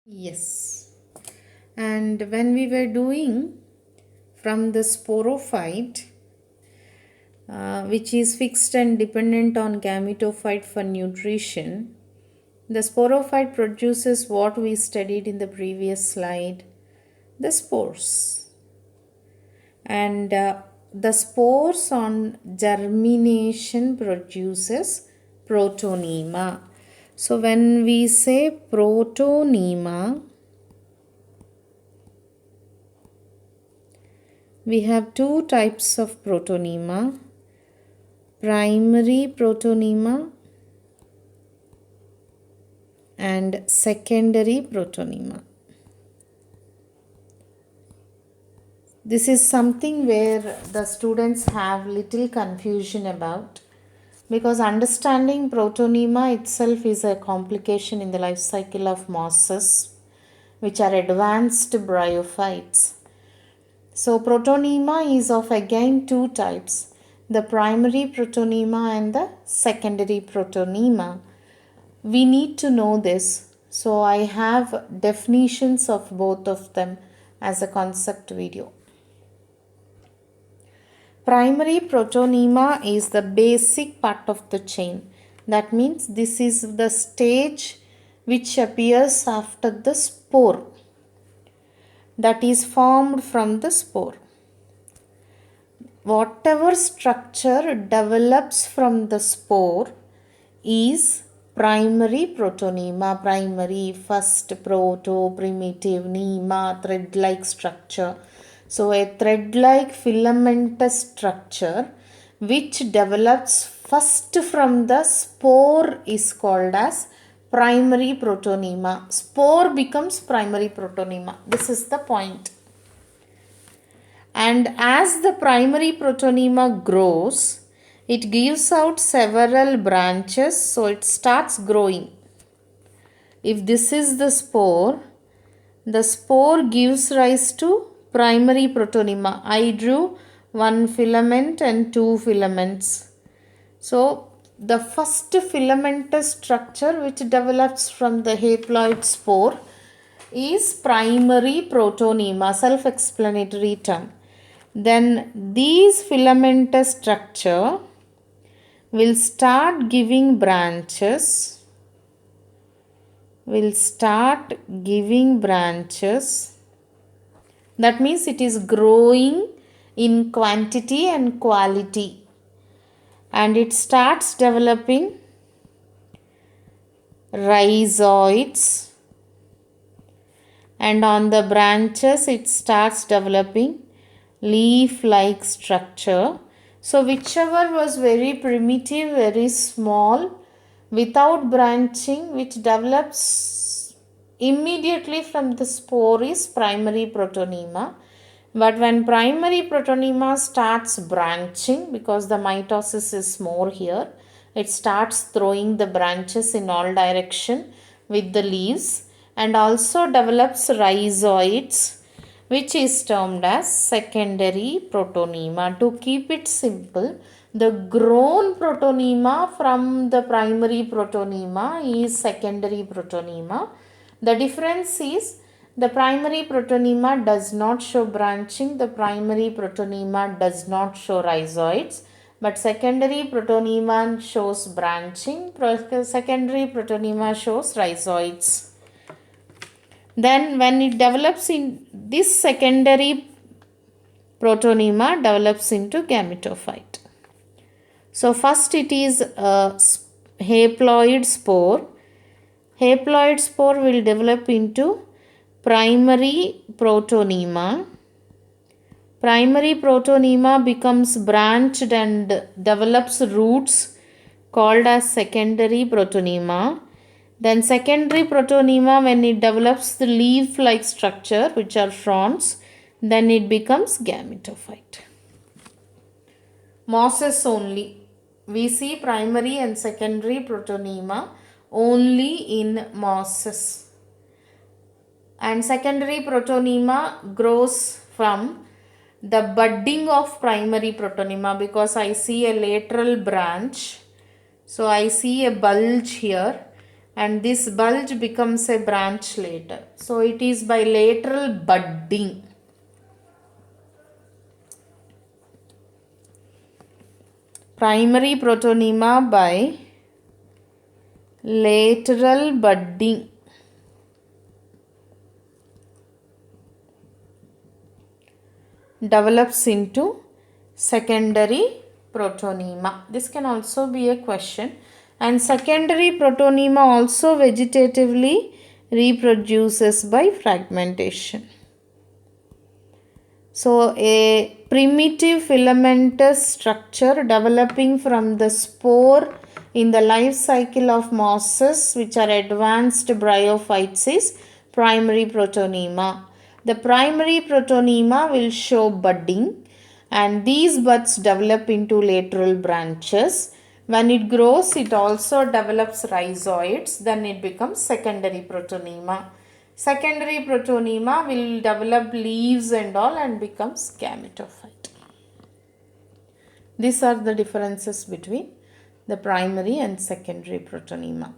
Yes. And when we were doing from the sporophyte, which is fixed and dependent on gametophyte for nutrition, the sporophyte produces what we studied in the previous slide, the spores. And the spores on germination produces protonema. So when we say protonema, we have two types of protonema: primary protonema and secondary protonema. This is something where the students have little confusion about, because understanding protonema itself is a complication in the life cycle of mosses, which are advanced bryophytes. So protonema is of again two types, the primary protonema and the secondary protonema. We need to know this, so I have definitions of both of them as a concept video. Primary protonema is the basic part of the chain. That means this is the stage which appears after the spore, that is formed from the spore. Whatever structure develops from the spore is primary protonema. Primary, first, proto, primitive, nema, thread-like structure. So a thread-like filamentous structure which develops first from the spore is called as primary protonema. Spore becomes primary protonema. This is the point. And as the primary protonema grows, it gives out several branches, so it starts growing. If this is the spore gives rise to primary protonema. I drew one filament and two filaments. So the first filamentous structure which develops from the haploid spore is primary protonema, self-explanatory term. Then these filamentous structure will start giving branches, that means it is growing in quantity and quality, and it starts developing rhizoids, and on the branches it starts developing leaf-like structure. So whichever was very primitive, very small, without branching, which develops immediately from the spore is primary protonema. But when primary protonema starts branching, because the mitosis is more here, it starts throwing the branches in all direction with the leaves, and also develops rhizoids, which is termed as secondary protonema. To keep it simple, the grown protonema from the primary protonema is secondary protonema. The difference is the primary protonema does not show branching, the primary protonema does not show rhizoids, but secondary protonema shows branching, secondary protonema shows rhizoids. Then when it develops in this secondary protonema develops into gametophyte. So first it is a haploid spore. Haploid spore will develop into primary protonema. Primary protonema becomes branched and develops roots called as secondary protonema. Then secondary protonema, when it develops the leaf-like structure, which are fronds, then it becomes gametophyte. Mosses only. We see primary and secondary protonema only in mosses. And secondary protonema grows from the budding of primary protonema, because I see a lateral branch. So I see a bulge here. and this bulge becomes a branch later. So it is by lateral budding. Primary protonema by lateral budding. Develops into secondary protonema. This can also be a question. And secondary protonema also vegetatively reproduces by fragmentation. So a primitive filamentous structure developing from the spore in the life cycle of mosses which are advanced bryophytes is primary protonema. The primary protonema will show budding, and these buds develop into lateral branches. When it grows, it also develops rhizoids, then it becomes secondary protonema. Secondary protonema will develop leaves and all and becomes gametophyte. These are the differences between the primary and secondary protonema.